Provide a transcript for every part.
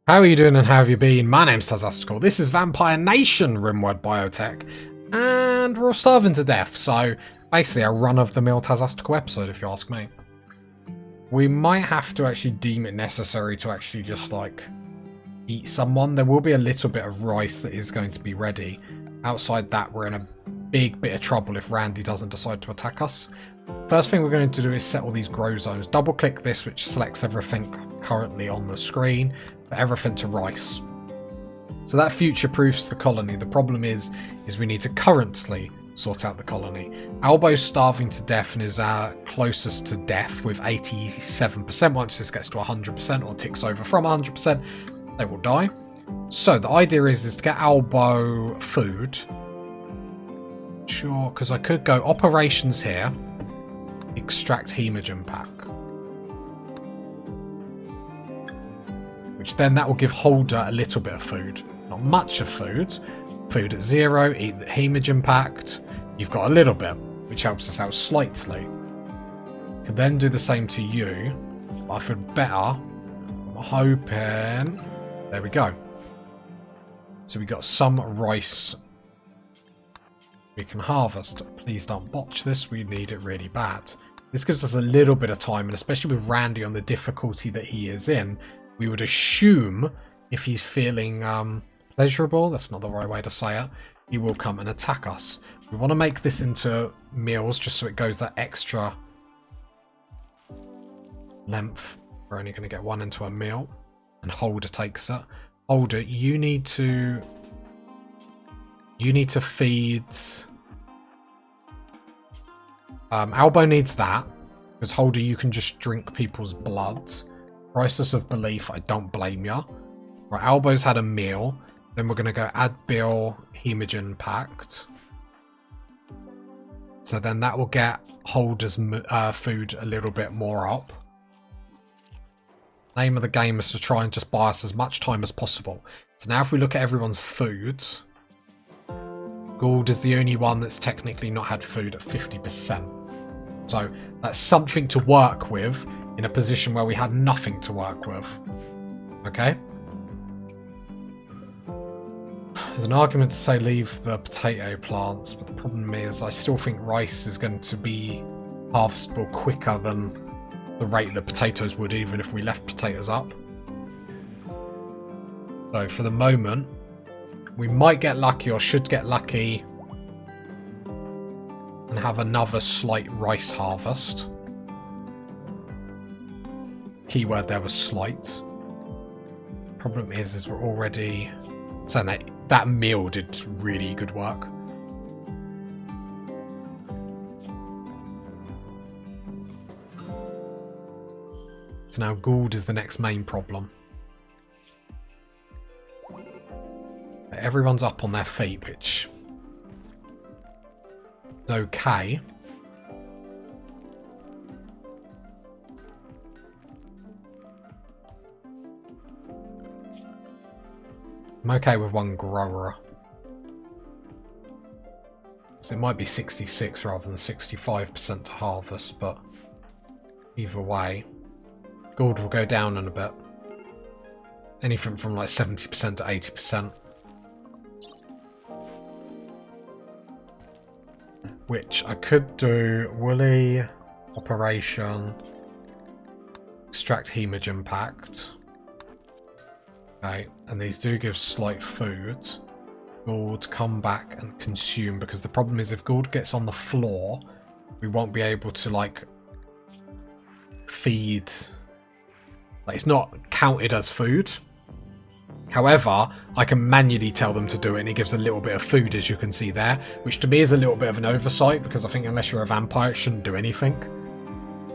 How are you doing and how have you been? My name's Tazastical. This is Vampire Nation Rimworld Biotech. And we're all starving to death, so basically a run-of-the-mill Tazastical episode if you ask me. We might have to actually deem it necessary to actually just like eat someone. There will be a little bit of rice that is going to be ready. Outside that, we're in a big bit of trouble if Randy doesn't decide to attack us. First thing we're going to do is set all these grow zones. Double click this, which selects everything currently on the screen, but everything to rice. So that future-proofs the colony. The problem is we need to currently sort out the colony. Albo's starving to death and is closest to death with 87%. Once this gets to 100% or ticks over from 100%, they will die. So the idea is to get Albo food. Sure, because I could go operations here, extract hemogen pack. Which then that will give Holder a little bit of food. Not much of food. Food at 0, eat the hemogen packed. You've got a little bit, which helps us out slightly. Could then do the same to you. But I feel better. I'm hoping. There we go. So we got some rice we can harvest. Please don't botch this. We need it really bad. This gives us a little bit of time, and especially with Randy on the difficulty that he is in, we would assume if he's feeling pleasurable, that's not the right way to say it, he will come and attack us. We want to make this into meals just so it goes that extra length. We're only going to get one into a meal, and Holder takes it. Holder, you need to feed. Albo needs that because Holder, you can just drink people's blood. Crisis of belief, I don't blame ya. Right, Albo's had a meal. Then we're going to go add Bill hemogen packed. So then that will get Holder's food a little bit more up. Name of the game is to try and just buy us as much time as possible. So now if we look at everyone's food, Gould is the only one that's technically not had food at 50%. So that's something to work with in a position where we had nothing to work with. Okay? There's an argument to say leave the potato plants, but the problem is I still think rice is going to be harvestable quicker than the rate that potatoes would even if we left potatoes up. So for the moment, we might get lucky or should get lucky and have another slight rice harvest. Keyword there was slight. Problem is we're already saying that meal did really good work. So now Gould is the next main problem. Everyone's up on their feet, which is okay. I'm okay with one grower. So it might be 66 rather than 65% to harvest, but either way, Gould will go down in a bit. Anything from like 70% to 80%. Which I could do woolly operation, extract hemogen packed. Okay, and these do give slight food. Gould come back and consume, because the problem is if Gould gets on the floor, we won't be able to like feed. Like it's not counted as food. However, I can manually tell them to do it and it gives a little bit of food, as you can see there, which to me is a little bit of an oversight because I think unless you're a vampire, it shouldn't do anything.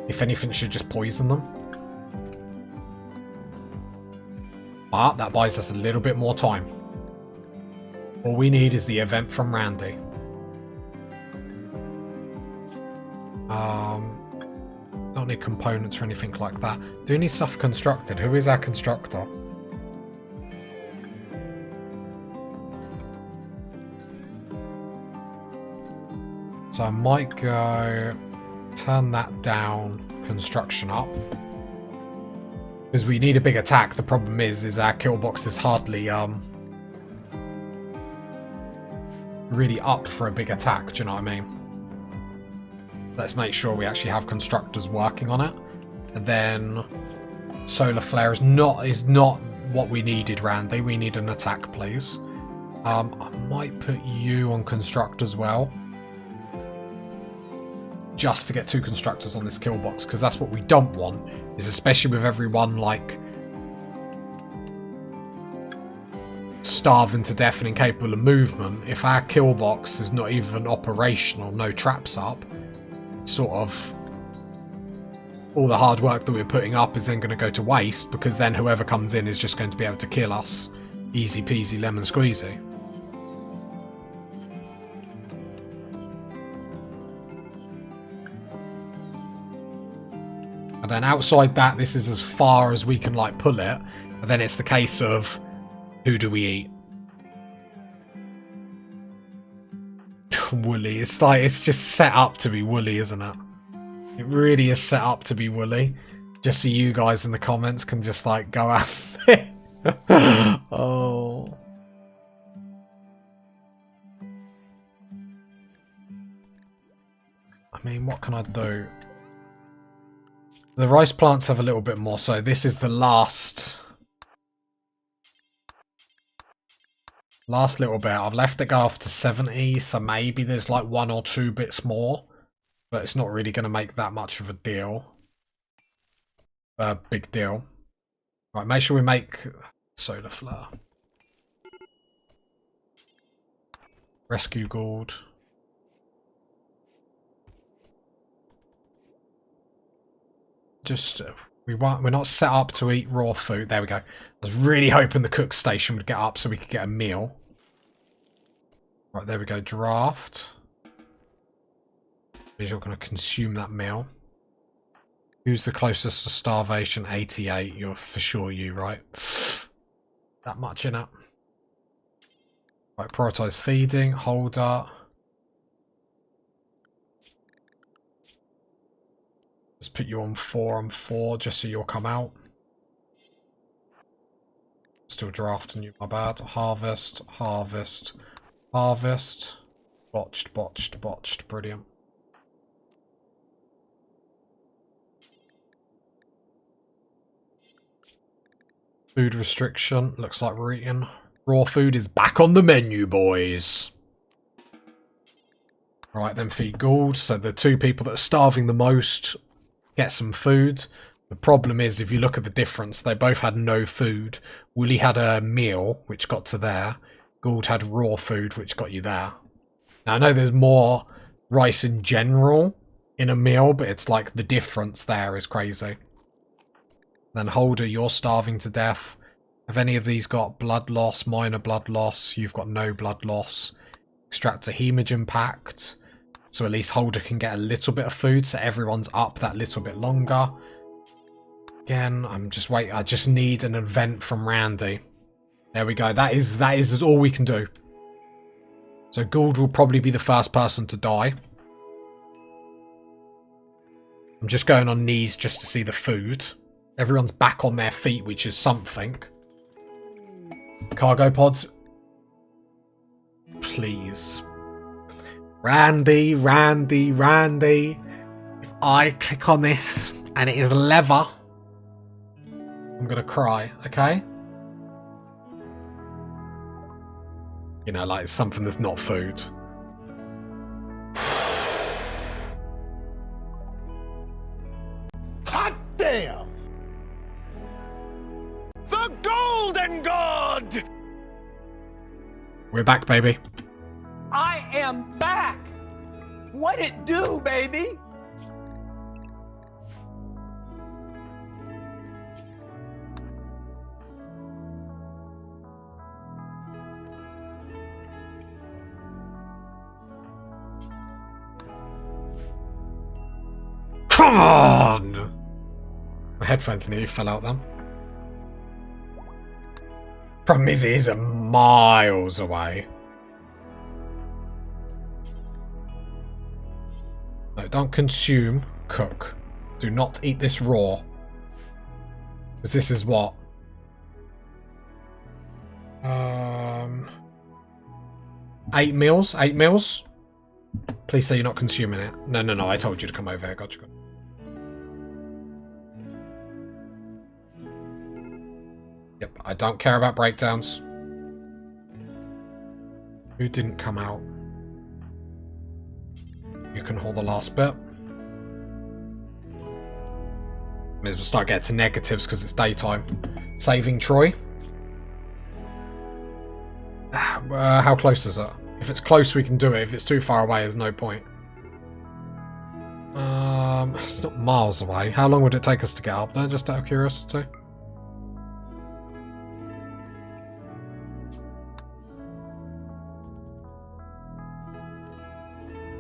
If anything, it should just poison them. But that buys us a little bit more time. All we need is the event from Randy. Don't need components or anything like that. Do need stuff constructed. Who is our constructor? So I might go turn that down, construction up. Because we need a big attack. The problem is our kill box is hardly really up for a big attack. Do you know what I mean? Let's make sure we actually have constructors working on it. And then solar flare is not what we needed, Randy. We need an attack, please. I might put you on construct as well, just to get 2 constructors on this kill box, because that's what we don't want, is especially with everyone like starving to death and incapable of movement, if our kill box is not even operational, no traps up, sort of all the hard work that we're putting up is then going to go to waste, because then whoever comes in is just going to be able to kill us easy peasy lemon squeezy. And then outside that, this is as far as we can like pull it. And then it's the case of, who do we eat? Woolly. It's like, it's just set up to be woolly, isn't it? It really is set up to be woolly. Just so you guys in the comments can just like go out there. Oh. I mean, what can I do? The rice plants have a little bit more, so this is the last little bit. I've left it go off to 70, so maybe there's like 1 or 2 bits more, but it's not really going to make that much of a deal. Big deal. Right, make sure we make solar flare. Rescue gourd. Just we're not set up to eat raw food. There we go. I was really hoping the cook station would get up so we could get a meal. Right, there we go. Draft. Means you're going to consume that meal. Who's the closest to starvation? 88. You're for sure you, right? That much in it. Right, prioritize feeding. Holder. Just put you on 4 on 4 just so you'll come out. Still drafting you, my bad. Harvest, harvest, harvest. Botched, botched, botched. Brilliant. Food restriction. Looks like we're eating. Raw food is back on the menu, boys. Right, then feed Gould. So the 2 people that are starving the most get some food. The problem is, if you look at the difference, they both had no food. Wooly had a meal, which got to there. Gould had raw food, which got you there. Now, I know there's more rice in general in a meal, but it's like the difference there is crazy. Then Holder, you're starving to death. Have any of these got blood loss, minor blood loss? You've got no blood loss. Extract a hemogen pact. So at least Holder can get a little bit of food, so everyone's up that little bit longer. Again, I'm just waiting. I just need an event from Randy. There we go. That is all we can do. So Gould will probably be the first person to die. I'm just going on knees just to see the food. Everyone's back on their feet, which is something. Cargo pods. Please. Randy, Randy, Randy. If I click on this and it is leather, I'm gonna cry, okay? You know, like something that's not food. Hot damn! The Golden God! We're back, baby. I am back! What it do, baby? Come on! My headphones nearly fell out then. Problem is, it is miles away. No, don't consume, cook. Do not eat this raw. Because this is what? 8 meals? 8 meals? Please say you're not consuming it. No, I told you to come over here. Gotcha. Yep, I don't care about breakdowns. Who didn't come out? You can hold the last bit. May as well start getting to negatives because it's daytime. Saving Troy. How close is it? If it's close, we can do it. If it's too far away, there's no point. It's not miles away. How long would it take us to get up there, just out of curiosity?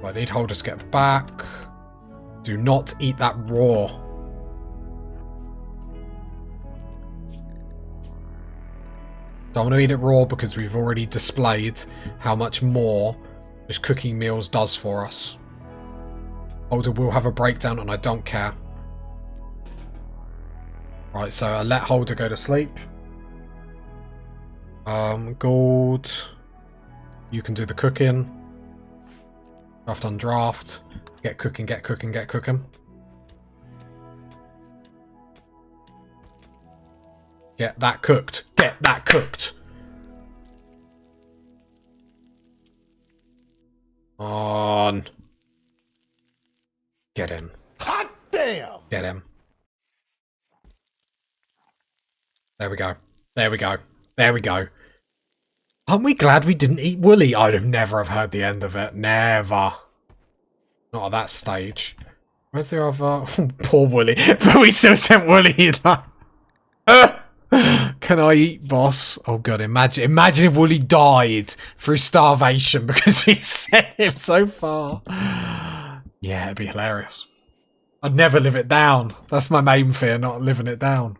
I need Holder to get back. Do not eat that raw. Don't want to eat it raw because we've already displayed how much more just cooking meals does for us. Holder will have a breakdown and I don't care. Right, so I let Holder go to sleep. Gold. You can do the cooking. Draft on draft. Get cooking, get cooking, get cooking. Get that cooked. Get that cooked. On. Get in. Hot damn! Get him. There we go. There we go. There we go. Aren't we glad we didn't eat Woolly? I'd have never have heard the end of it. Never. Not at that stage. Where's the other? Poor Woolly. But we still sent Woolly in. Can I eat, boss? Oh god, imagine if Woolly died through starvation because we sent him so far. Yeah, it'd be hilarious. I'd never live it down. That's my main fear, not living it down.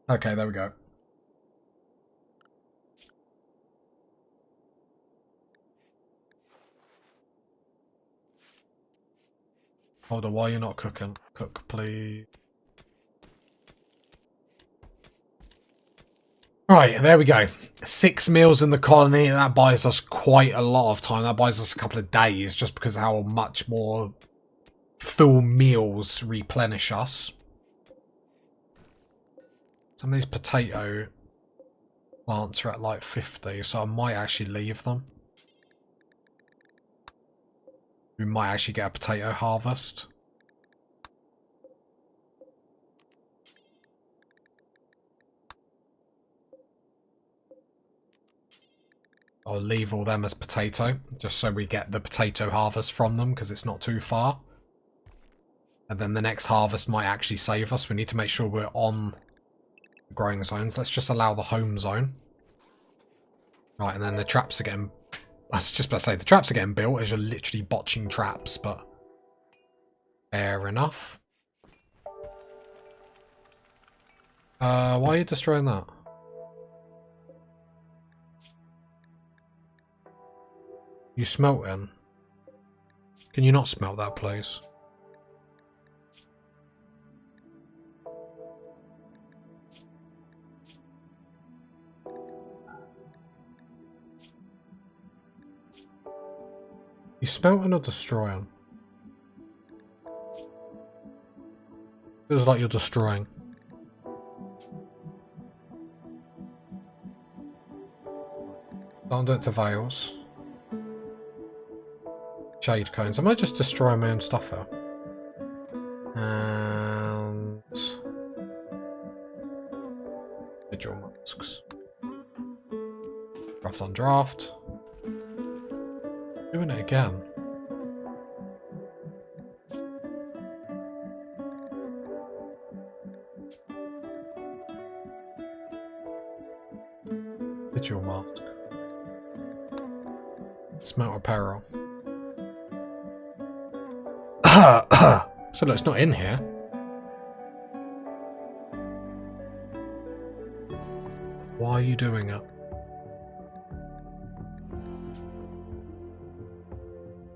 Okay, there we go. Hold on, why are you not cooking? Cook, please. Right, there we go. 6 meals in the colony. That buys us quite a lot of time. That buys us a couple of days just because of how much more full meals replenish us. Some of these potato plants are at like 50, so I might actually leave them. We might actually get a potato harvest. I'll leave all them as potato, just so we get the potato harvest from them, because it's not too far. And then the next harvest might actually save us. We need to make sure we're on the growing zones. Let's just allow the home zone. Right, and then the traps are getting... I was just about to say, the traps are getting built as you're literally botching traps, but... fair enough. Why are you destroying that? You smelting? Can you not smelt that, please? You smelting or destroying? Feels like you're destroying. Don't do it to Veils. Shade cones. I might just destroy my own stuff here. And... Vigil masks. Draft on draft. Doing it again. Vigil mask. Smelt apparel. So look, it's not in here. Why are you doing it?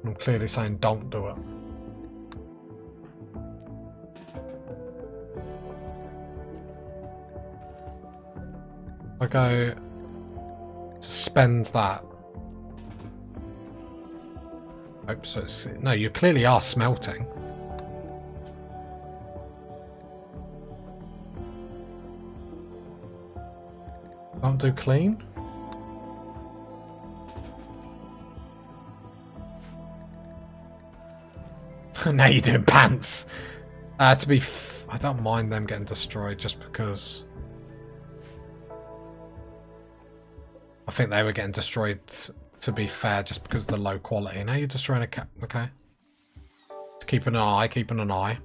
I'm clearly saying don't do it. I go suspend that. Oh, so it's, no, you clearly are smelting. Can't do clean? Now you're doing pants. I don't mind them getting destroyed just because I think they were getting destroyed, to be fair, just because of the low quality. Now you're destroying a cat. Okay. Keeping an eye, keeping an eye.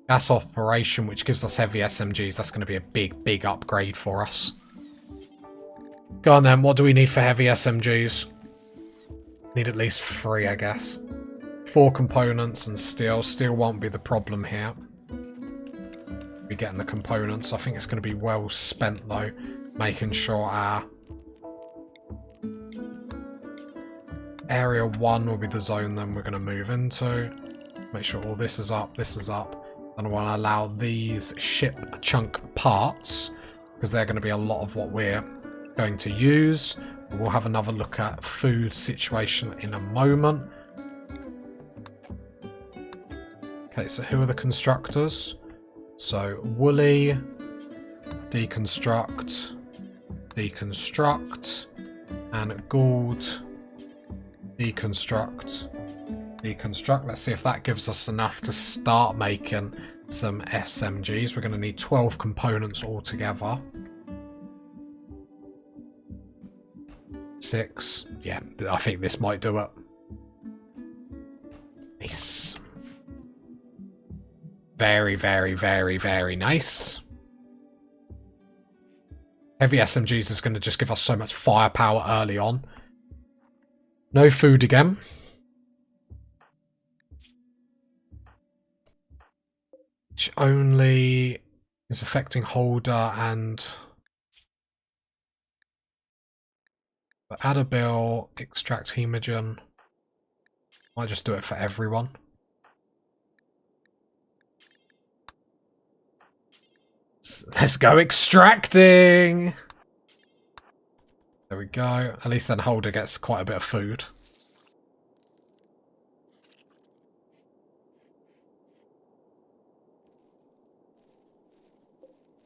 Gas operation, which gives us heavy SMGs. That's going to be a big, big upgrade for us. Go on then, what do we need for heavy SMGs? Need at least 3, I guess. 4 components and steel. Steel won't be the problem here. Be getting the components. I think it's going to be well spent though, making sure our area 1 will be the zone then we're going to move into. Make sure all this is up, this is up. And I want to allow these ship chunk parts, because they're going to be a lot of what we're going to use. We'll have another look at food situation in a moment. Okay, so who are the constructors? So Woolly, deconstruct, deconstruct, and Gould, deconstruct, deconstruct. Let's see if that gives us enough to start making some SMGs. We're going to need 12 components altogether. 6. Yeah, I think this might do it. Nice. Very, very, very, very nice. Heavy SMGs is going to just give us so much firepower early on. No food again. Which only is affecting holder and... add a bill, extract hemogen. I'll just do it for everyone. Let's go extracting! There we go. At least then holder gets quite a bit of food.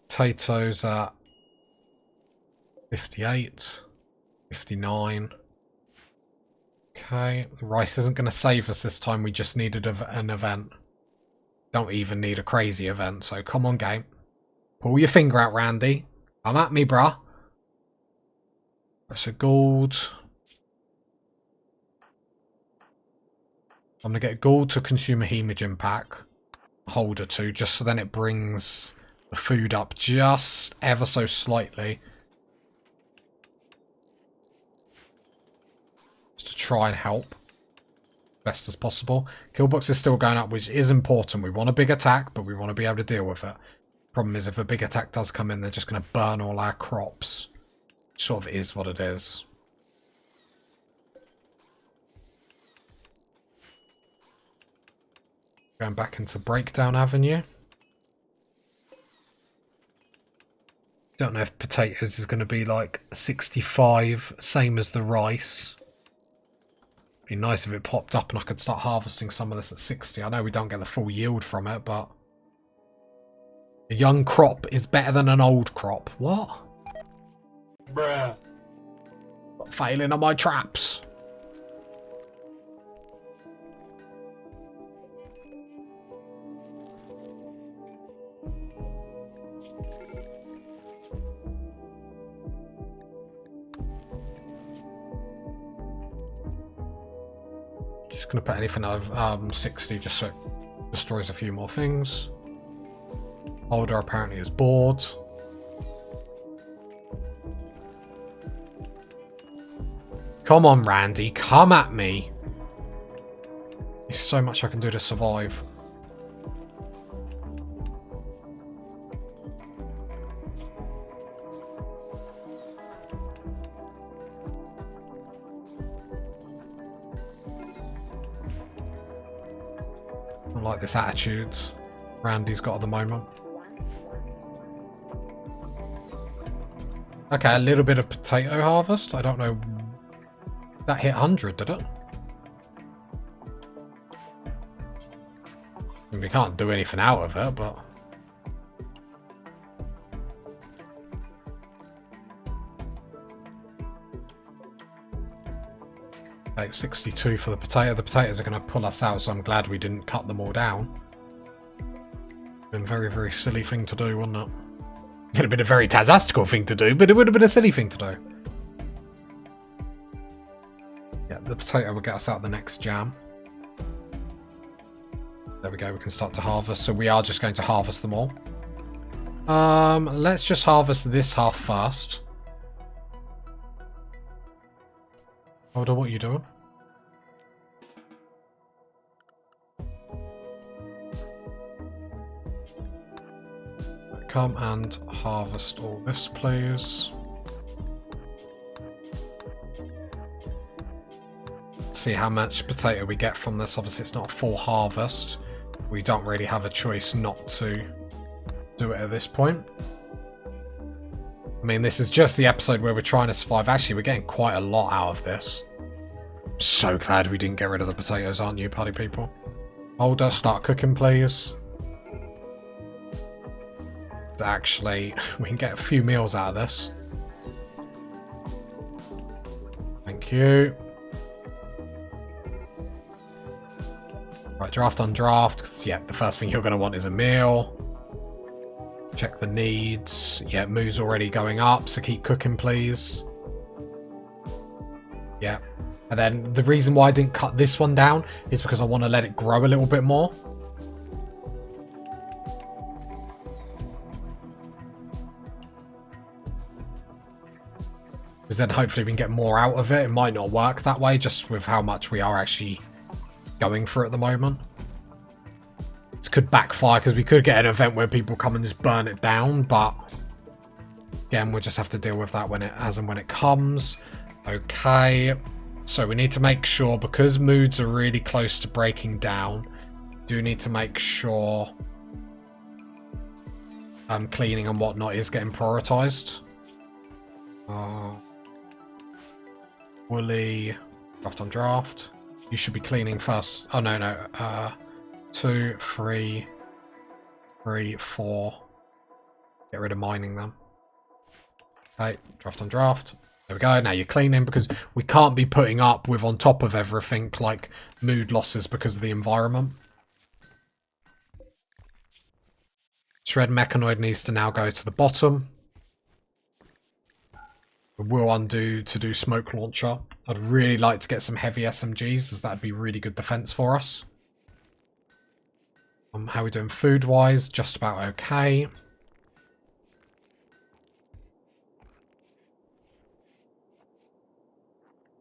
Potatoes at 58. 59. Okay, rice isn't going to save us this time. We just needed an event. Don't even need a crazy event, so come on, game. Pull your finger out, Randy. Come at me, bruh. That's a gold. I'm going to get gold to consume a hemogen pack. Holder 2, just so then it brings the food up just ever so slightly. To try and help best as possible. Kill box is still going up, which is important. We want a big attack, but we want to be able to deal with it. Problem is, if a big attack does come in, they're just going to burn all our crops. Which sort of is what it is. Going back into Breakdown Avenue. Don't know if potatoes is going to be like 65, same as the rice. Be nice if it popped up and I could start harvesting some of this at 60. I know we don't get the full yield from it, but a young crop is better than an old crop. What? Bruh. Failing on my traps. Just going to put anything of 60 just so it destroys a few more things. Holder apparently is bored. Come on, Randy. Come at me. There's so much I can do to survive. I like this attitude. Randy's got at the moment. Okay, a little bit of potato harvest. I don't know. That hit 100, did it? I mean, we can't do anything out of it, but... Okay, 62 for the potato. The potatoes are going to pull us out, so I'm glad we didn't cut them all down. Been a very, very silly thing to do, wouldn't it? It'd have been a very Tazastical thing to do, but it would have been a silly thing to do. Yeah, the potato will get us out the next jam. There we go, we can start to harvest. So we are just going to harvest them all. Let's just harvest this half first. Hold on, what are you doing? Come and harvest all this, please. Let's see how much potato we get from this. Obviously, it's not a full harvest. We don't really have a choice not to do it at this point. I mean, this is just the episode where we're trying to survive. Actually, we're getting quite a lot out of this. I'm so glad we didn't get rid of the potatoes, aren't you, party people? Holder, start cooking, please. Actually, we can get a few meals out of this. Thank you. Right, draft on draft. Yeah, the first thing you're going to want is a meal. Check the needs. Yeah, mood's already going up, so keep cooking, please. Yeah. And then the reason why I didn't cut this one down is because I want to let it grow a little bit more. Because then hopefully we can get more out of it. It might not work that way, just with how much we are actually going for at the moment. This could backfire, because we could get an event where people come and just burn it down, but again, we'll just have to deal with that when as and when it comes. Okay, so we need to make sure, because moods are really close to breaking down, do need to make sure cleaning and whatnot is getting prioritized. Woolly, draft on draft. You should be cleaning first. Oh, no. 2, 3, 3, 4. Get rid of mining them. Okay, draft on draft. There we go. Now you're cleaning, because we can't be putting up with on top of everything like mood losses because of the environment. Shred Mechanoid needs to now go to the bottom. We'll undo to do smoke launcher. I'd really like to get some heavy SMGs, as that'd be really good defense for us. How are we doing food wise? Just about okay.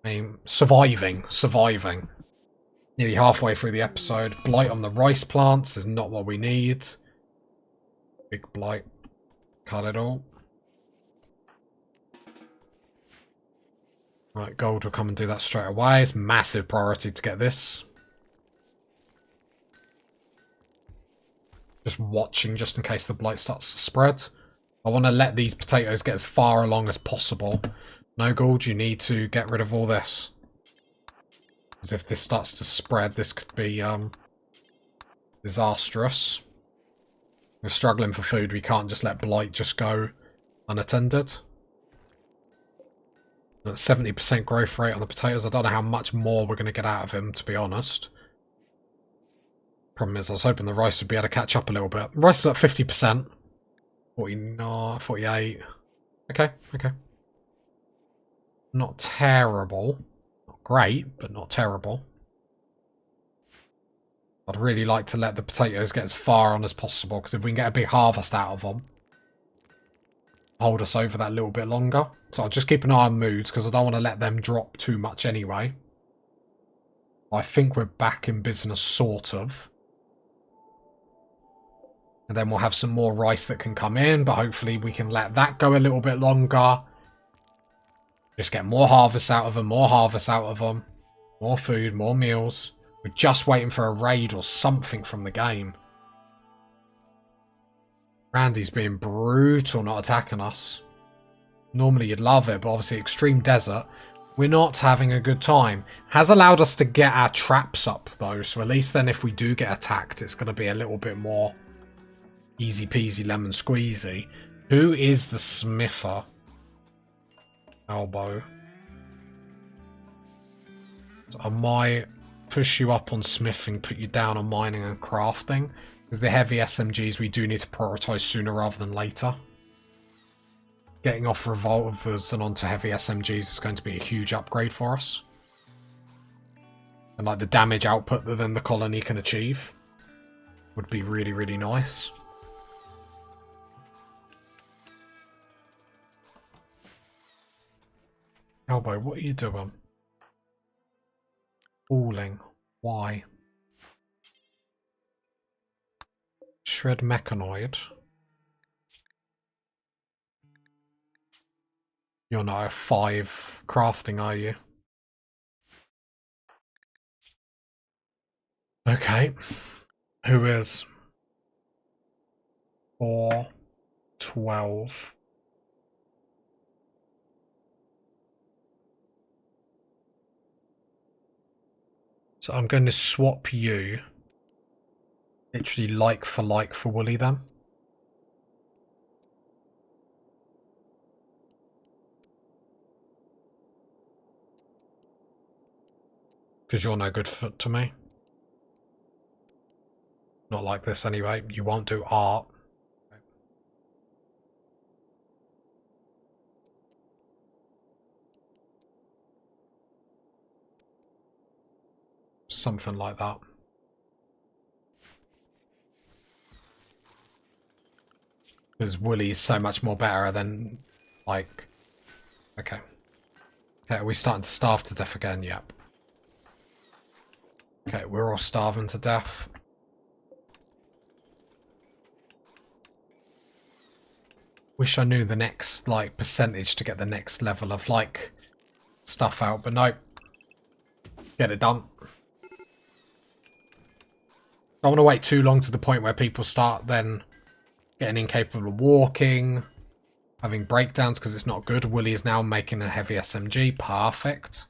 I mean, surviving. Nearly halfway through the episode. Blight on the rice plants is not what we need. Big blight. Cut it all. Right, gold will come and do that straight away. It's massive priority to get this. Just watching, just in case the blight starts to spread. I want to let these potatoes get as far along as possible. No, gold, you need to get rid of all this. Because if this starts to spread, this could be disastrous. We're struggling for food. We can't just let blight just go unattended. 70% growth rate on the potatoes. I don't know how much more we're going to get out of him, to be honest. Problem is, I was hoping the rice would be able to catch up a little bit. Rice is at 50%. 49, 48. Okay. Not terrible. Not great, but not terrible. I'd really like to let the potatoes get as far on as possible, because if we can get a big harvest out of them, hold us over that little bit longer. So I'll just keep an eye on moods, because I don't want to let them drop too much anyway. I think we're back in business, sort of. And then we'll have some more rice that can come in, but hopefully we can let that go a little bit longer. Just get more harvests out of them, more food, more meals. We're just waiting for a raid or something from the game. Randy's being brutal not attacking us. Normally you'd love it, but obviously extreme desert. We're not having a good time. Has allowed us to get our traps up though, so at least then if we do get attacked, it's going to be a little bit more easy peasy lemon squeezy. Who is the smither? Elbow. So I might push you up on smithing, put you down on mining and crafting. Because the heavy SMGs we do need to prioritise sooner rather than later. Getting off revolvers and onto heavy SMGs is going to be a huge upgrade for us. And like the damage output that then the colony can achieve would be really, really nice. Elbow, what are you doing? Falling. Why? Shred mechanoid. You're not a 5 crafting, are you? Okay. Who is? 4, 12. So I'm going to swap you. Literally like for Wooly then. Because you're no good to me. Not like this anyway. You won't do art. Something like that. Because Wooly's so much more better than, like... Okay. Okay, are we starting to starve to death again? Yep. Okay, we're all starving to death. Wish I knew the next, like, percentage to get the next level of, like, stuff out, but no. Get it done. Don't want to wait too long to the point where people start then getting incapable of walking, having breakdowns because it's not good. Wooly is now making a heavy SMG. Perfect.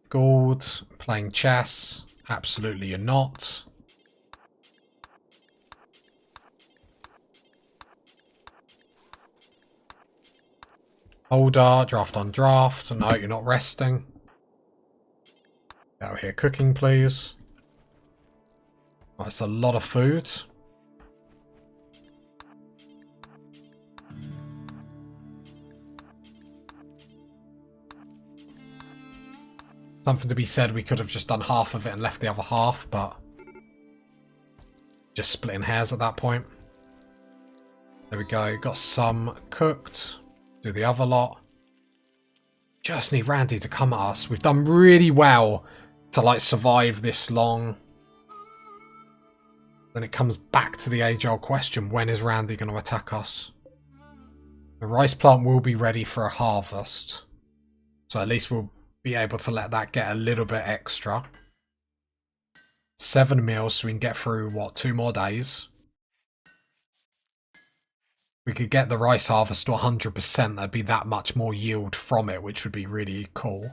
Gold. Playing chess. Absolutely you're not. Holder. Draft on draft. No, you're not resting. Out here cooking, please. That's a lot of food. Something to be said, we could have just done half of it and left the other half, but just splitting hairs at that point. There we go, got some cooked. Do the other lot. Just need Randy to come at us. We've done really well to like survive this long. Then it comes back to the age-old question, when is Randy going to attack us? The rice plant will be ready for a harvest. So at least we'll be able to let that get a little bit extra. 7 meals, so we can get through, what, 2 more days? We could get the rice harvest to 100%, there'd be that much more yield from it, which would be really cool.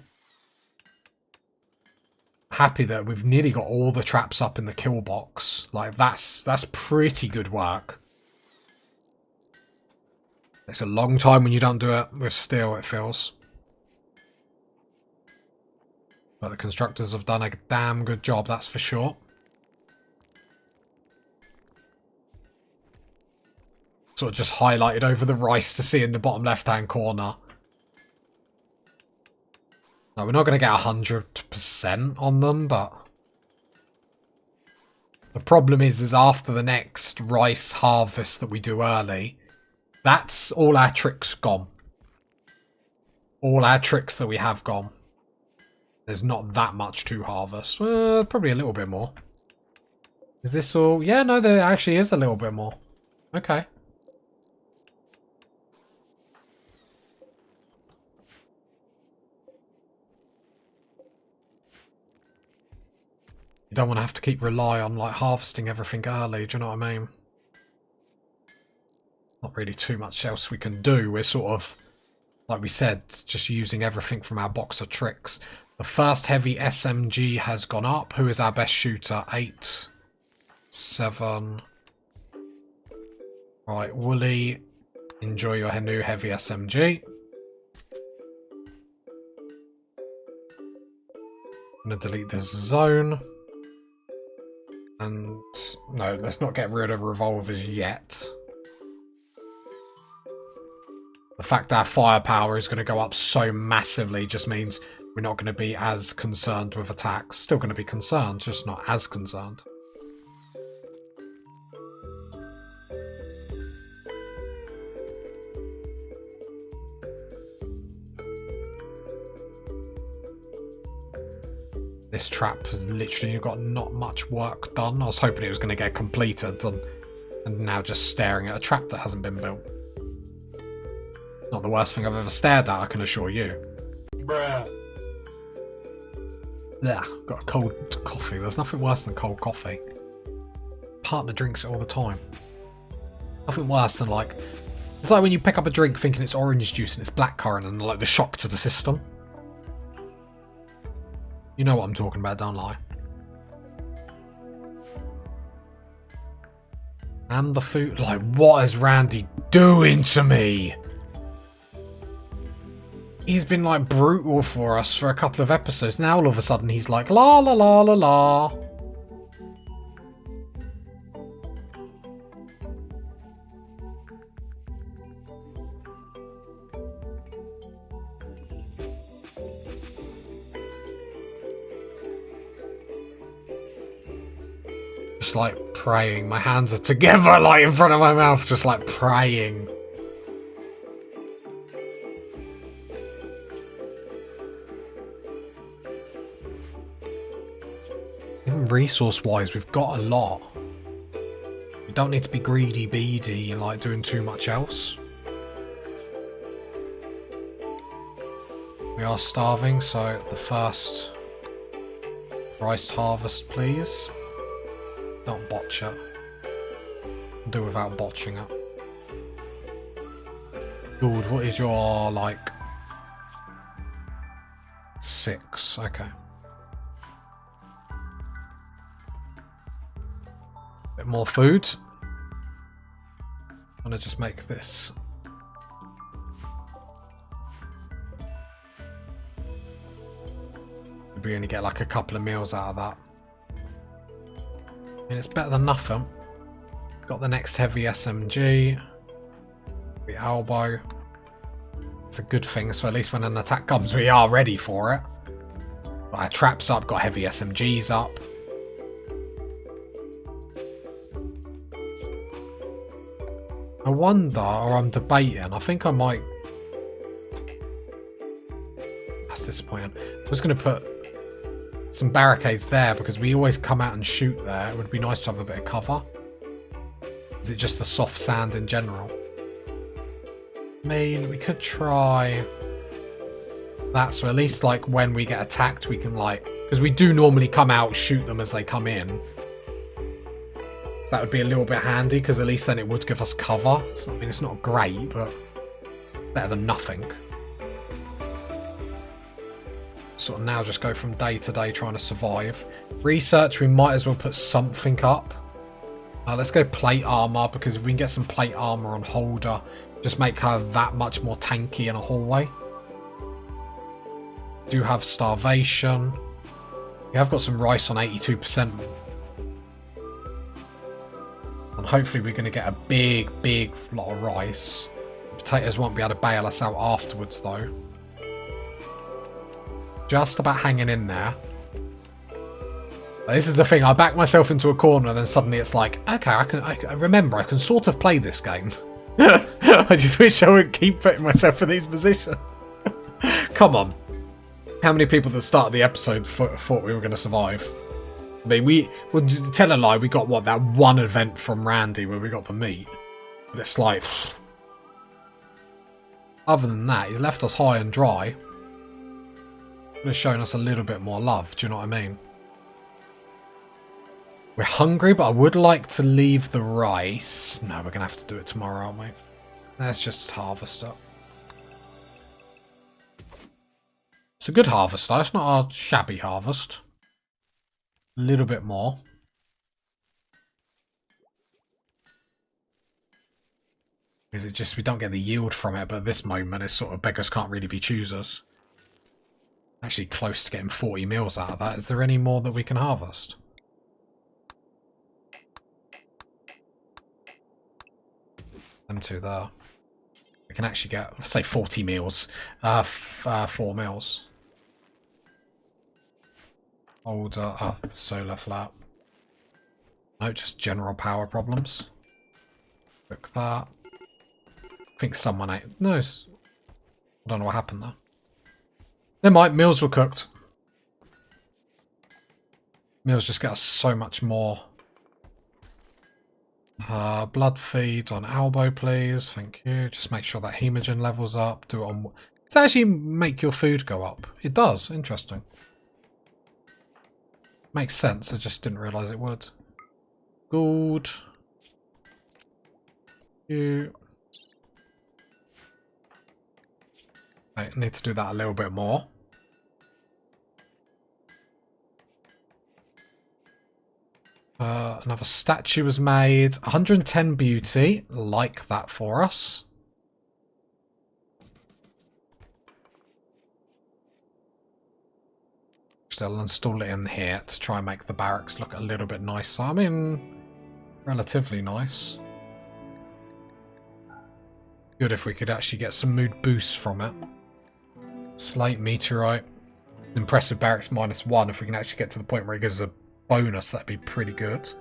Happy that we've nearly got all the traps up in the kill box. Like, that's pretty good work. It's a long time when you don't do it with steel, it feels. But the constructors have done a damn good job, that's for sure. Sort of just highlighted over the rice to see in the bottom left-hand corner. No, we're not going to get 100% on them, but... The problem is after the next rice harvest that we do early, that's all our tricks gone. All our tricks that we have gone. There's not that much to harvest. Probably a little bit more. Is this all? Yeah, no, there actually is a little bit more. Okay. You don't want to have to keep rely on like harvesting everything early, do you know what I mean? Not really too much else we can do. We're sort of, like we said, just using everything from our box of tricks. The first heavy SMG has gone up. Who is our best shooter? 8, 7. Right, Wooly, enjoy your new heavy SMG. I'm going to delete this zone. And no, let's not get rid of revolvers yet. The fact that our firepower is going to go up so massively just means we're not going to be as concerned with attacks. Still going to be concerned, just not as concerned. This trap has literally got not much work done. I was hoping it was going to get completed and now just staring at a trap that hasn't been built. Not the worst thing I've ever stared at, I can assure you. Bruh. Yeah, got a cold coffee. There's nothing worse than cold coffee. Partner drinks it all the time. Nothing worse than like... It's like when you pick up a drink thinking it's orange juice and it's blackcurrant and like the shock to the system. You know what I'm talking about, don't I? And the food... Like, what is Randy doing to me? He's been, like, brutal for us for a couple of episodes. Now, all of a sudden, he's like, la la la la la. Just like praying. My hands are together, like in front of my mouth, just like praying. Even resource-wise, we've got a lot. We don't need to be greedy beady and like doing too much else. We are starving, so the first rice harvest, please. Don't botch it. Do without botching it. Good, what is your, like... 6, okay. Bit more food. I'm gonna just make this. We only get like a couple of meals out of that. I mean, it's better than nothing. Got the next heavy SMG. The elbow. It's a good thing, so at least when an attack comes, we are ready for it. Got our traps up, got heavy SMGs up. I wonder, or I'm debating, I think I might... That's disappointing. I was going to put some barricades there because we always come out and shoot there. It would be nice to have a bit of cover. Is it just the soft sand in general? I mean, we could try that, so at least like when we get attacked we can like, because we do normally come out, shoot them as they come in. So that would be a little bit handy because at least then it would give us cover. So, I mean, it's not great, but better than nothing. Sort of now just go from day to day trying to survive. Research, we might as well put something up. Let's go plate armor, because if we can get some plate armor on Holder, just make her that much more tanky in a hallway. Do have starvation. We have got some rice on 82%. And hopefully we're going to get a big lot of rice. Potatoes won't be able to bail us out afterwards though. Just about hanging in there. This is the thing, I back myself into a corner and then suddenly it's like, okay, I remember I can sort of play this game. I just wish I would keep putting myself in these positions. Come on. How many people at the start of the episode thought we were going to survive? I mean, well, tell a lie, we got, what, that one event from Randy where we got the meat. But it's like... Other than that, he's left us high and dry. Could have shown us a little bit more love, do you know what I mean? We're hungry, but I would like to leave the rice. No, we're going to have to do it tomorrow, aren't we? Let's just harvest it. It's a good harvest though, it's not a shabby harvest. A little bit more. Is it just we don't get the yield from it, but at this moment it's sort of beggars can't really be choosers. Actually close to getting 40 meals out of that. Is there any more that we can harvest? Them two there. We can actually get, let's say 40 meals. 4 meals. Older Earth solar flat. No, just general power problems. Look that. I think someone ate. No, I don't know what happened there. Never mind, meals were cooked. Meals just get us so much more. Blood feeds on elbow, please. Thank you. Just make sure that hemogen levels up. Do it on. Does it actually make your food go up? It does. Interesting. Makes sense. I just didn't realise it would. Good. You. I need to do that a little bit more. Another statue was made. 110 beauty. Like that for us. Still install it in here to try and make the barracks look a little bit nicer. I mean, relatively nice. Good if we could actually get some mood boosts from it. Slate meteorite. Impressive barracks -1. If we can actually get to the point where it gives a bonus, that'd be pretty good.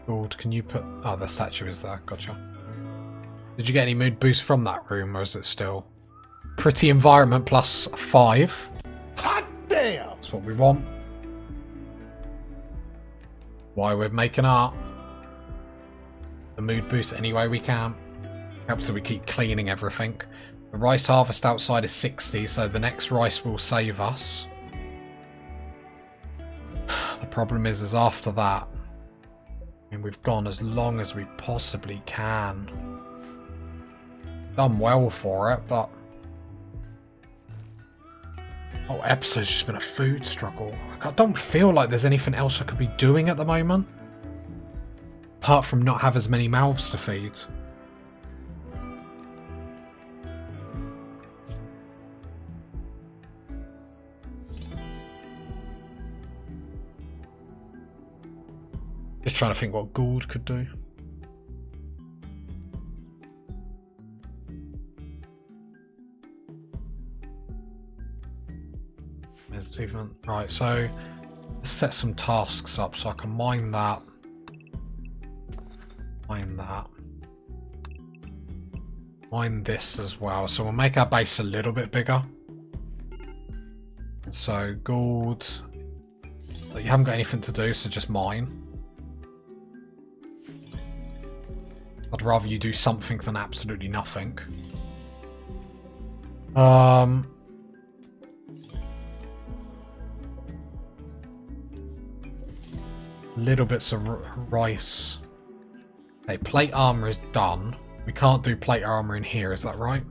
Gold, can you put... Oh, the statue is there. Gotcha. Did you get any mood boost from that room, or is it still... Pretty environment +5. Hot damn! That's what we want. Why we're making art. The mood boost any way we can. Helps that we keep cleaning everything. The rice harvest outside is 60, so the next rice will save us. The problem is after that... I mean, we've gone as long as we possibly can. Done well for it, but... Oh, episode's just been a food struggle. I don't feel like there's anything else I could be doing at the moment. Apart from not have as many mouths to feed. Just trying to think what Gould could do. It's even right, so let's set some tasks up so I can mine that. Mine that. Mine this as well. So we'll make our base a little bit bigger. So Gould. You haven't got anything to do, so just mine. I'd rather you do something than absolutely nothing. Little bits of rice. Okay, plate armor is done. We can't do plate armor in here, is that right?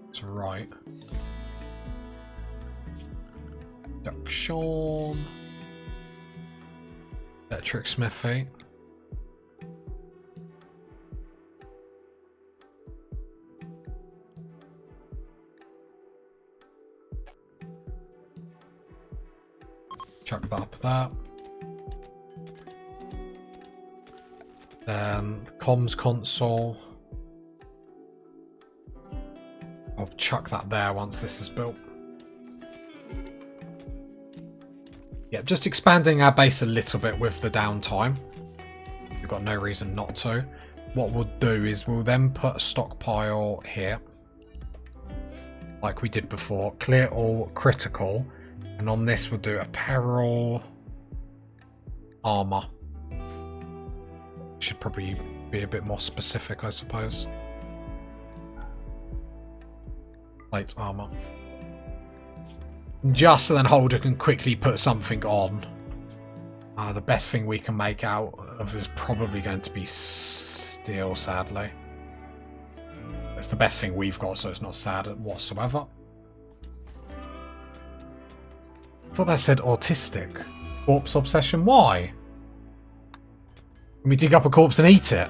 That's right. Production. Electric smithy. Chuck that up there. Then the comms console. I'll chuck that there once this is built. Yeah, just expanding our base a little bit with the downtime. We've got no reason not to. What we'll do is we'll then put a stockpile here. like we did before. Clear all critical. And on this we'll do apparel, armor. Should probably be a bit more specific, I suppose. Plate armor. Just so then Holder can quickly put something on. The best thing we can make out of is probably going to be steel, sadly. It's the best thing we've got, so it's not sad whatsoever. I thought that said autistic. Corpse obsession, why? Can we dig up a corpse and eat it?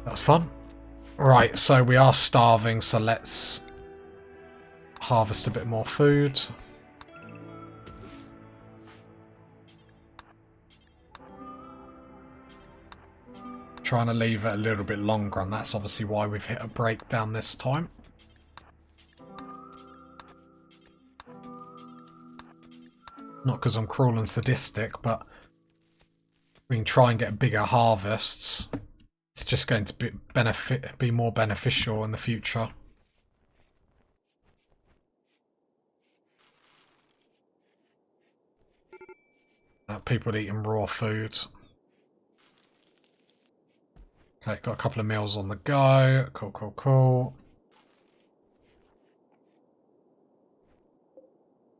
That was fun. Right, so we are starving, so let's harvest a bit more food. Trying to leave it a little bit longer, and that's obviously why we've hit a breakdown this time. Not because I'm cruel and sadistic, but we can try and get bigger harvests. It's just going to be more beneficial in the future. People eating raw food. Okay, got a couple of meals on the go. Cool, cool, cool.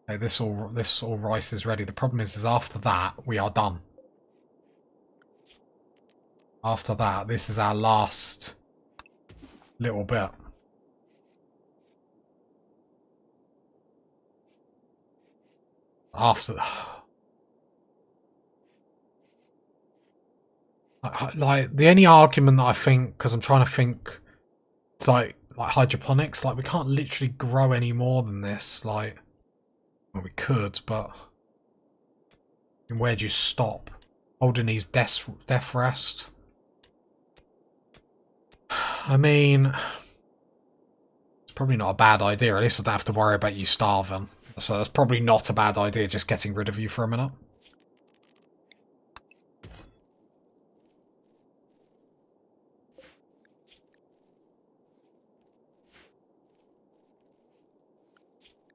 Okay, this all rice is ready. The problem is after that we are done. After that, this is our last little bit. After like the only argument that I think, because I'm trying to think, it's like hydroponics. Like we can't literally grow any more than this. Like, well, we could, but where do you stop? Holder needs death rest. I mean, it's probably not a bad idea. At least I don't have to worry about you starving. So that's probably not a bad idea, just getting rid of you for a minute.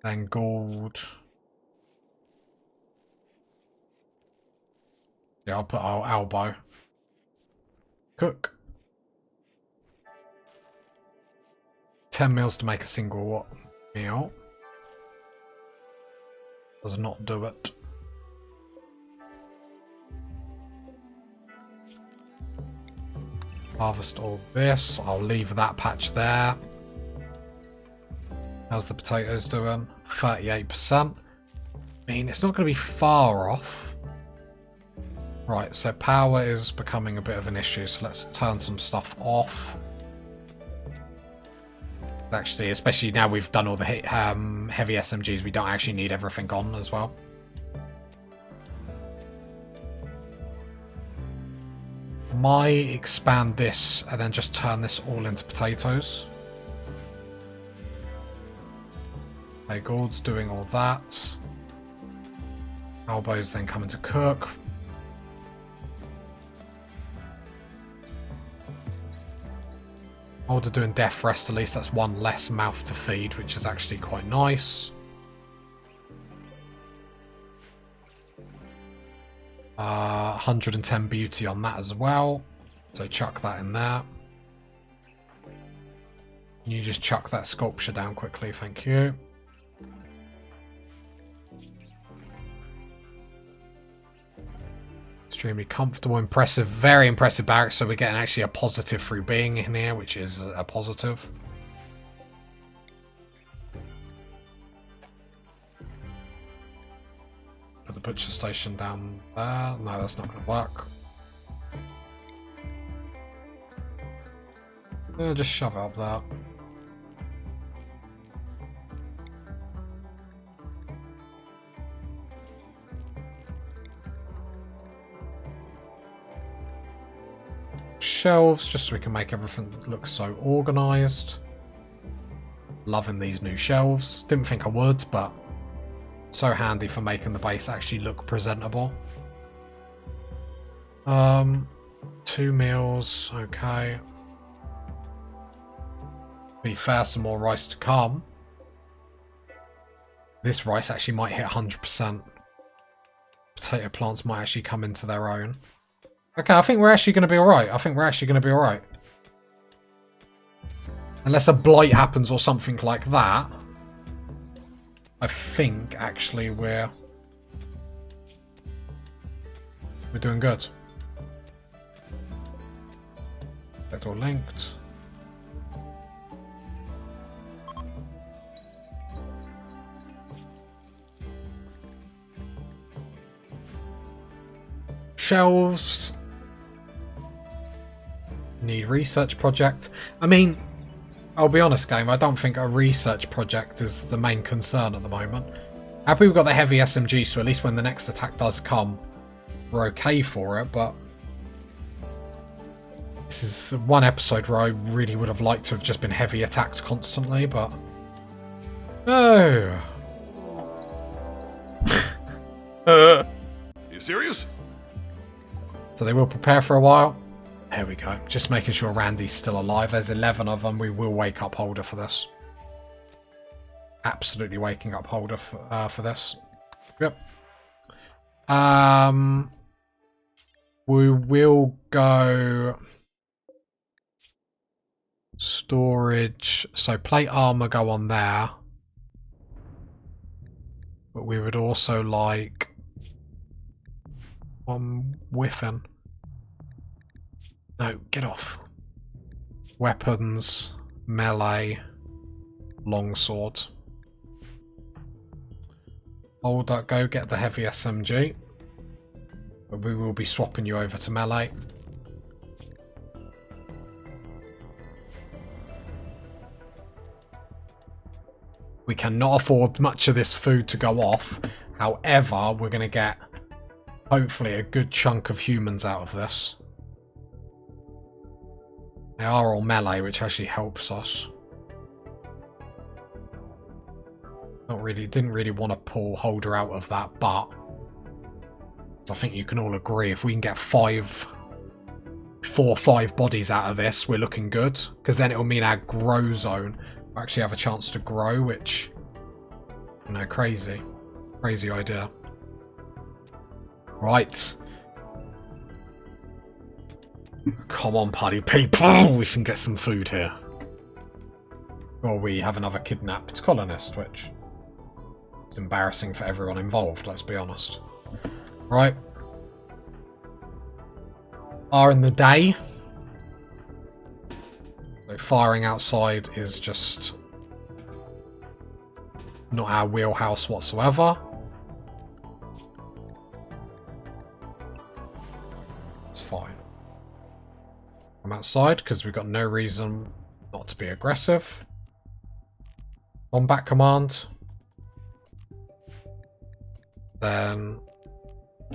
Then gold. Yeah, I'll put our elbow. Cook. 10 meals to make a single meal. Does not do it. Harvest all this. I'll leave that patch there. How's the potatoes doing? 38%. I mean, it's not going to be far off. Right, so power is becoming a bit of an issue, so let's turn some stuff off. Actually, especially now we've done all the heavy SMGs, we don't actually need everything on as well. Might expand this and then just turn this all into potatoes. Okay, Gould's doing all that. Elbow's then coming to cook. Holder doing death rest, at least that's one less mouth to feed, which is actually quite nice. 110 beauty on that as well, so chuck that in there. You just chuck that sculpture down quickly, thank you. Extremely comfortable, impressive, very impressive barracks, so we're getting actually a positive through being in here, which is a positive. Put the butcher station down there. No, that's not going to work. Just shove it up there. Shelves, just so we can make everything look so organised. Loving these new shelves. Didn't think I would, but So handy for making the base actually look presentable. 2 meals, okay. Be fair, some more rice to come. This rice actually might hit 100%. Potato plants might actually come into their own. Okay, I think we're actually going to be alright. Unless a blight happens or something like that. I think actually we're doing good. That's all linked. Shelves. Need research project. I mean, I'll be honest, game, I don't think a research project is the main concern at the moment. Happy we've got the heavy SMG, so at least when the next attack does come, we're okay for it, but this is one episode where I really would have liked to have just been heavy attacked constantly, but oh. You serious? So they will prepare for a while. There we go. Just making sure Randy's still alive. There's 11 of them. We will wake up Holder for this. Absolutely waking up Holder for this. Yep. We will go storage. So plate armor go on there. But we would also like whiffing. No, get off. Weapons, melee, longsword. Hold up, go get the heavy SMG. But we will be swapping you over to melee. We cannot afford much of this food to go off. However, we're going to get hopefully a good chunk of humans out of this. They are all melee, which actually helps us. Didn't really want to pull Holder out of that, but I think you can all agree if we can get 4 or 5 bodies out of this, we're looking good. Because then it will mean our grow zone will actually have a chance to grow, which, you know, crazy idea. Right. Come on, party people! We can get some food here. Or we have another kidnapped colonist, which is embarrassing for everyone involved, let's be honest. Right. Are in the day. So firing outside is just not our wheelhouse whatsoever. It's fine. I'm outside because we've got no reason not to be aggressive. Combat command. Then,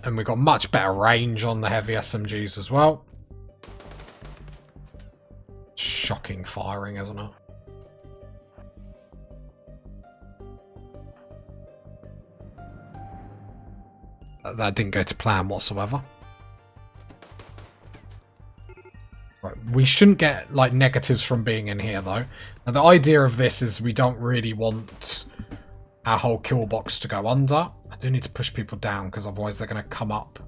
and we've got much better range on the heavy SMGs as well. Shocking firing, isn't it? That didn't go to plan whatsoever. Right, we shouldn't get like negatives from being in here though. Now the idea of this is we don't really want our whole kill box to go under. I do need to push people down because otherwise they're going to come up.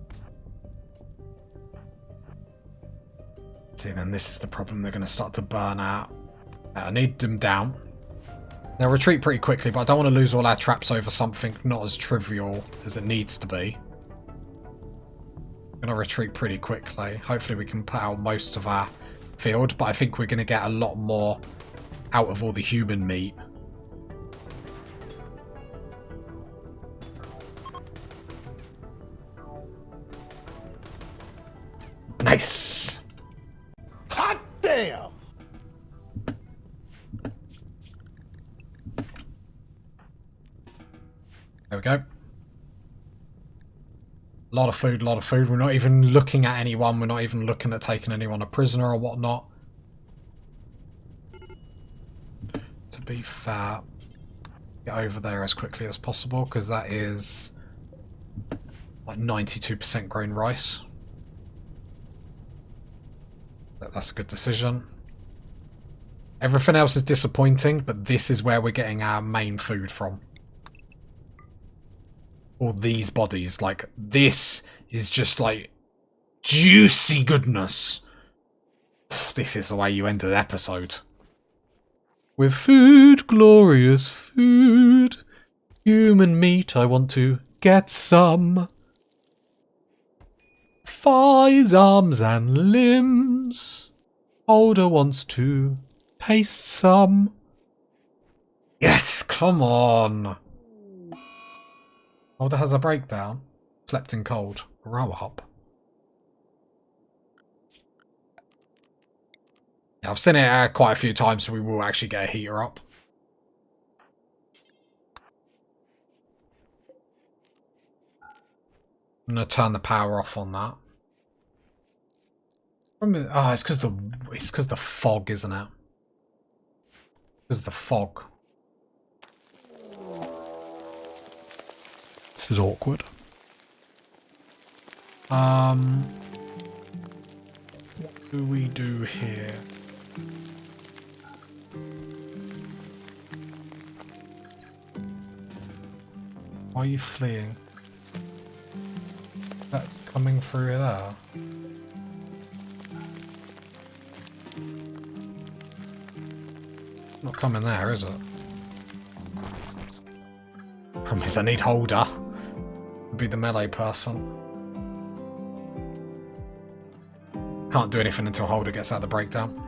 See, then this is the problem. They're going to start to burn out. I need them down. They'll retreat pretty quickly, but I don't want to lose all our traps over something not as trivial as it needs to be. I'm going to retreat pretty quickly. Hopefully we can put out most of our field, but I think we're going to get a lot more out of all the human meat. Nice! Hot damn! There we go. A lot of food, a lot of food. We're not even looking at anyone. We're not even looking at taking anyone a prisoner or whatnot. To be fair, get over there as quickly as possible, because that is like 92% grain rice. That's a good decision. Everything else is disappointing, but this is where we're getting our main food from. All these bodies, like, this is just like juicy goodness. This is the way you end an episode. With food, glorious food. Human meat, I want to get some. Thighs, arms and limbs. Holder wants to taste some. Yes, come on. Holder has a breakdown. Slept in cold. Grow up. Yeah, I've seen it quite a few times, so we will actually get a heater up. I'm gonna turn the power off on that. Oh, it's because the fog, isn't it? Because the fog. This is awkward. What do we do here? Why are you fleeing? Is that coming through there? Not coming there, is it? Promise I need Holder. Be the melee person. Can't do anything until Holder gets out of the breakdown.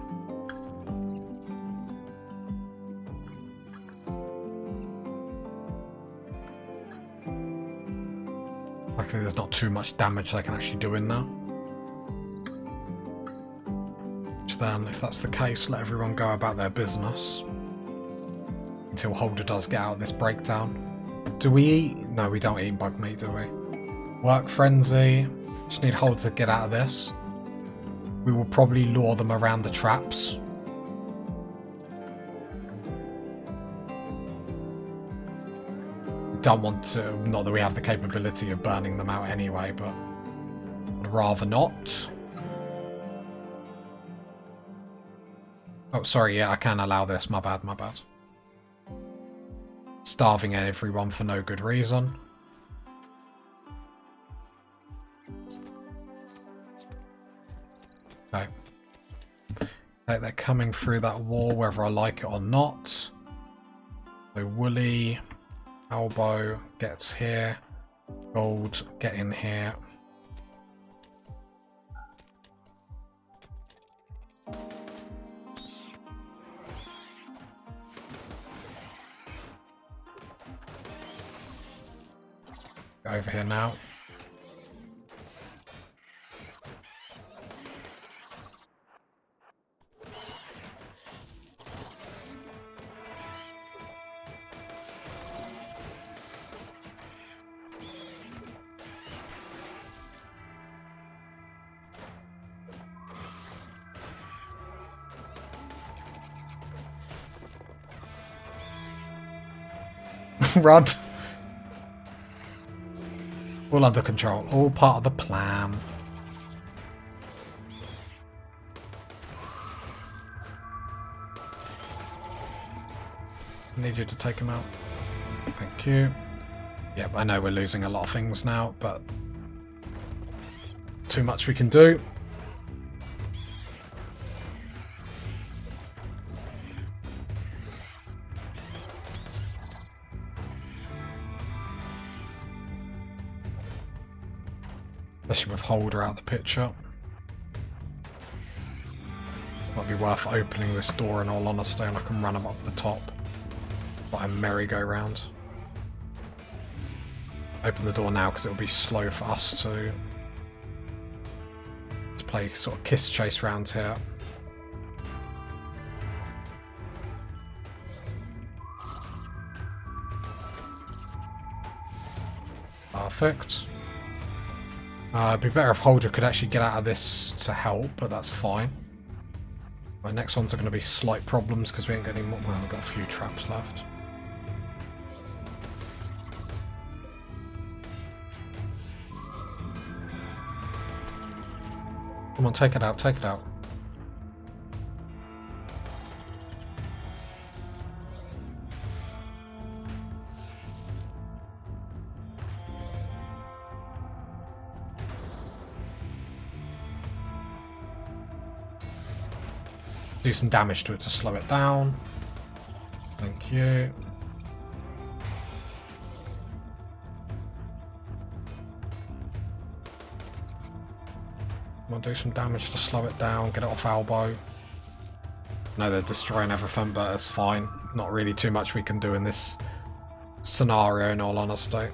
Luckily there's not too much damage they can actually do in there. Which then, if that's the case, let everyone go about their business. Until Holder does get out of this breakdown. Do we eat? No, we don't eat bug meat, do we? Work frenzy. Just need Holder to get out of this. We will probably lure them around the traps. We don't want to, not that we have the capability of burning them out anyway, but I'd rather not. Oh, sorry, yeah, I can allow this. My bad, my bad. Starving everyone for no good reason. Okay. They're coming through that wall whether I like it or not. So Woolly, Elbow gets here. Gold, get in here. Go over here now. Run. All under control. All part of the plan. I need you to take him out. Thank you. Yep, I know we're losing a lot of things now, but too much we can do. Especially with Holder out of the picture. Might be worth opening this door in all honesty, and I can run them up the top. Like a merry-go-round. Open the door now because it'll be slow for us to play sort of kiss chase round here. Perfect. It'd be better if Holder could actually get out of this to help, but that's fine. My next ones are going to be slight problems because we ain't got any more. Well, we've got a few traps left. Come on, take it out, take it out. Do some damage to it to slow it down. Thank you. We'll do some damage to slow it down, get it off elbow. No, they're destroying everything, but it's fine. Not really too much we can do in this scenario, in all honesty.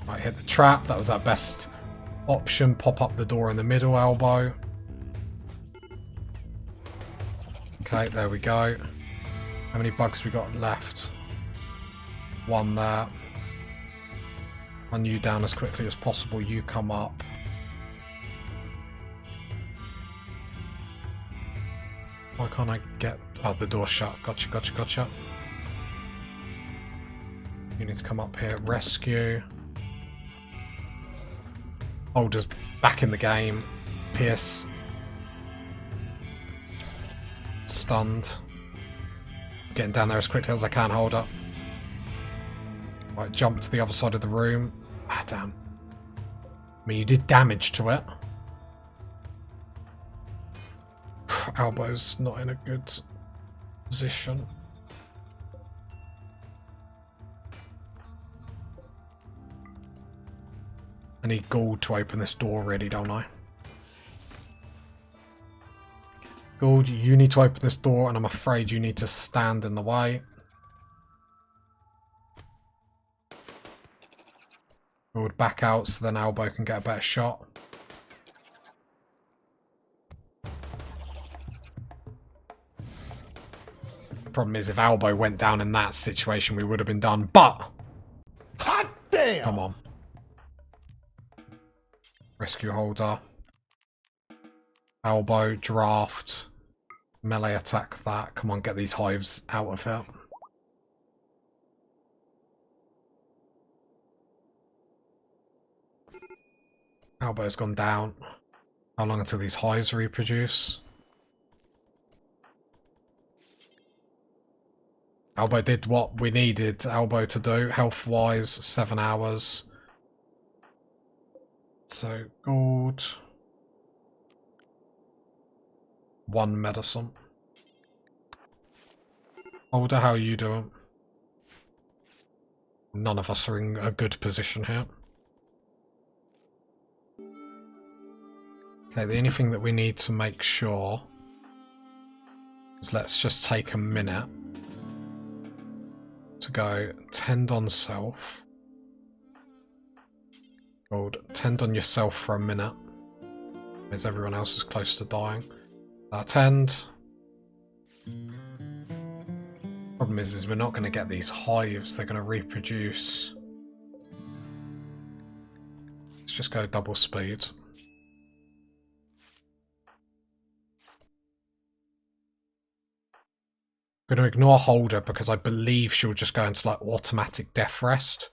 Might hit the trap, that was our best option. Pop up the door in the middle elbow. Okay, there we go. How many bugs we got left? One there. Run you down as quickly as possible, you come up. Why can't I get... Oh, the door's shut. Gotcha, gotcha, gotcha. You need to come up here. Rescue. Holder's back in the game. Pierce. Stunned. Getting down there as quickly as I can, Holder. Right, jump to the other side of the room. Ah, damn. I mean, you did damage to it. Elbow's not in a good position. I need gold to open this door, really, don't I? Gold, you need to open this door, and I'm afraid you need to stand in the way. Gold, back out so then Elbow can get a better shot. The problem is, if Elbow went down in that situation, we would have been done, but... Hot damn! Come on. Rescue Holder. Elbow, draft. Melee attack that. Come on, get these hives out of it. Elbow's gone down. How long until these hives reproduce? Elbow did what we needed Elbow to do, health-wise, 7 hours. So, gold. 1 medicine. Holder, how are you doing? None of us are in a good position here. Okay, the only thing that we need to make sure is let's just take a minute to go tend on self. Gold, tend on yourself for a minute, as everyone else is close to dying. Tend. Problem is we're not going to get these hives. They're going to reproduce. Let's just go double speed. I'm going to ignore Holder because I believe she'll just go into like automatic death rest,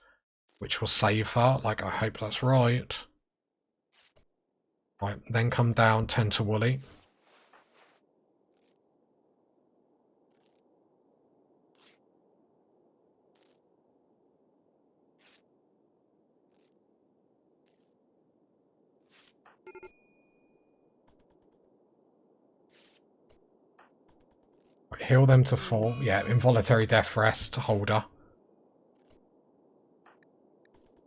which will save her. Like, I hope that's right. Right, then come down, tend to Wooly. Right, heal them to full. Yeah, involuntary death rest, Holder.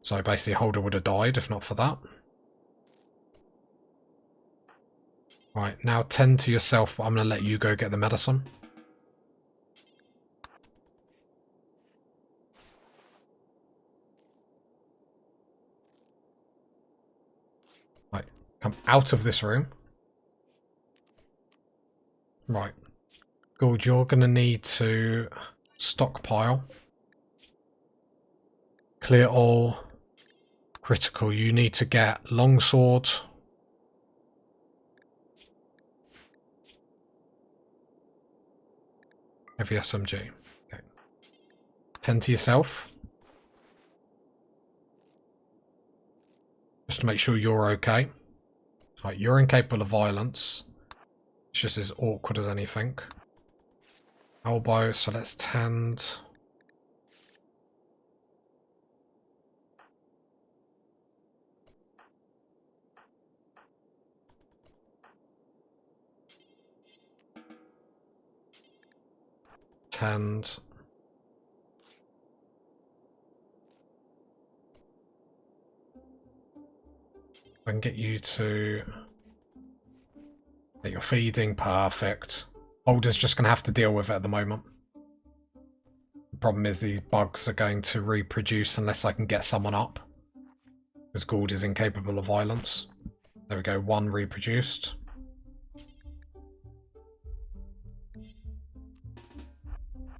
So basically Holder would have died if not for that. Right, now tend to yourself, but I'm going to let you go get the medicine. Right, Come out of this room. Right. Gould, you're going to need to stockpile. Clear all. Critical. You need to get longsword. Heavy SMG. Okay. Tend to yourself. Just to make sure you're okay. Right, you're incapable of violence. It's just as awkward as anything. Elbow, so let's tend. Tend. I can get you to get your feeding perfect. Holder's just going to have to deal with it at the moment. The problem is these bugs are going to reproduce unless I can get someone up. Because Gould is incapable of violence. There we go, one reproduced.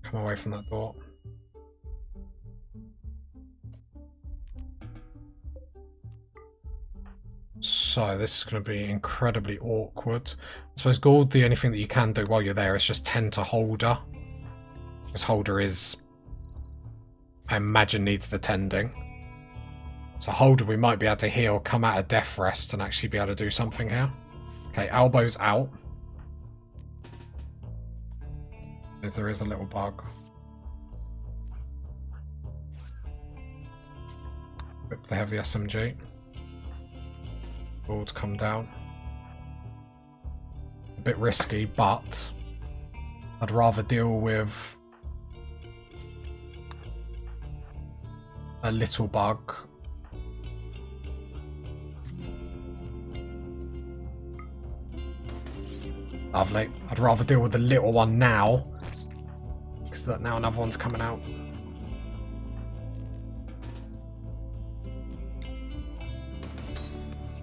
Come away from that door. So this is going to be incredibly awkward. I suppose Gould, the only thing that you can do while you're there is just tend to Holder. Because Holder is, I imagine, needs the tending. So Holder, we might be able to heal, come out of death rest and actually be able to do something here. Okay, elbow's out. Because there is a little bug. Whip the heavy SMG. Gould, come down. A bit risky, but I'd rather deal with a little bug. Lovely. I'd rather deal with the little one now, because that now another one's coming out.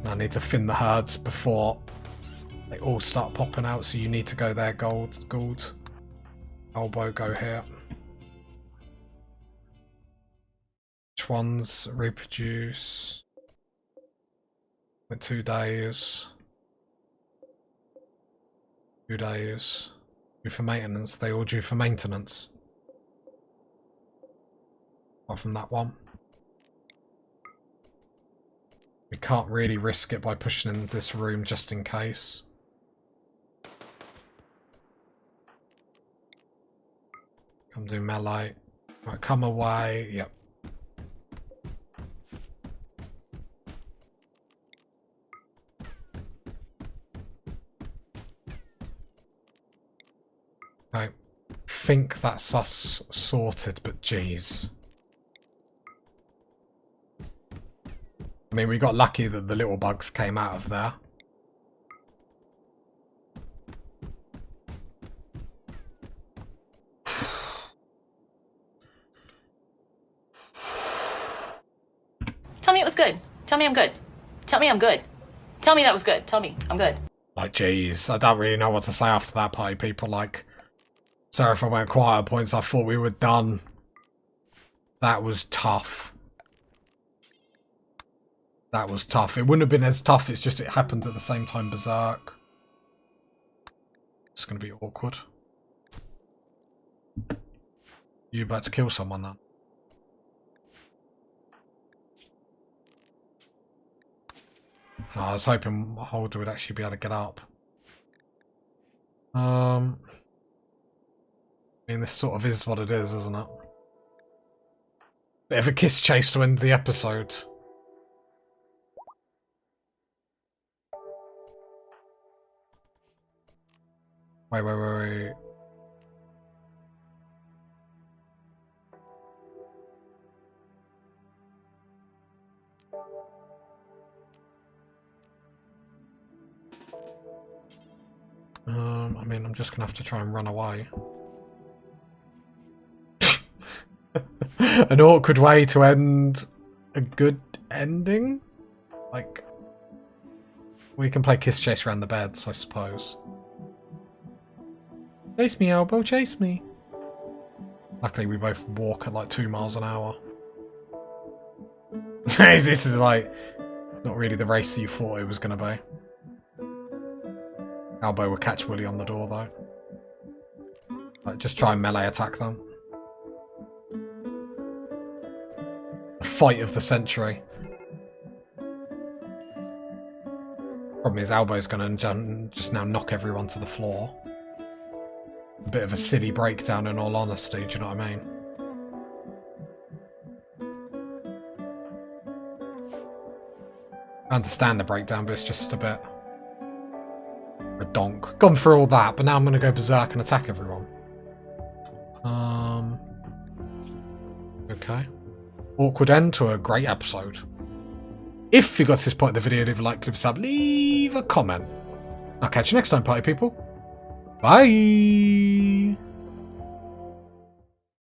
I need to thin the herds before they all start popping out, so you need to go there, Gould. Elbow, go here. Which ones reproduce? With 2 days. 2 days. Due for maintenance. They all due for maintenance. Apart from that one. We can't really risk it by pushing into this room just in case. Come do melee. Right, come away. Yep. I think that's us sorted, but geez. I mean, we got lucky that the little bugs came out of there. Tell me it was good. Tell me I'm good. Tell me I'm good. Tell me that was good. Tell me I'm good. Like, geez, I don't really know what to say after that, party people. Like, sorry if I went quiet at points. I thought we were done. That was tough. That was tough. It wouldn't have been as tough, it's just it happened at the same time Berserk. It's going to be awkward. You about to kill someone then? Oh, I was hoping Holder would actually be able to get up. I mean, this sort of is what it is, isn't it? Bit of a kiss chase to end the episode. Wait. I mean, I'm just gonna have to try and run away. An awkward way to end a good ending? Like, We can play kiss chase around the beds, I suppose. Chase me, Elbow, chase me. Luckily, we both walk at like 2 miles an hour. This is like not really the race that you thought it was going to be. Elbow will catch Willy on the door though. Like, just try and melee attack them. The fight of the century. Problem is, Elbow's going to just now knock everyone to the floor. A bit of a silly breakdown in all honesty, do you know what I mean? I understand the breakdown, but it's just a bit... a donk. Gone through all that, but now I'm going to go berserk and attack everyone. Okay. Awkward end to a great episode. If you got to this point in the video, leave a like, leave a sub, leave a comment. I'll catch you next time, party people. Bye!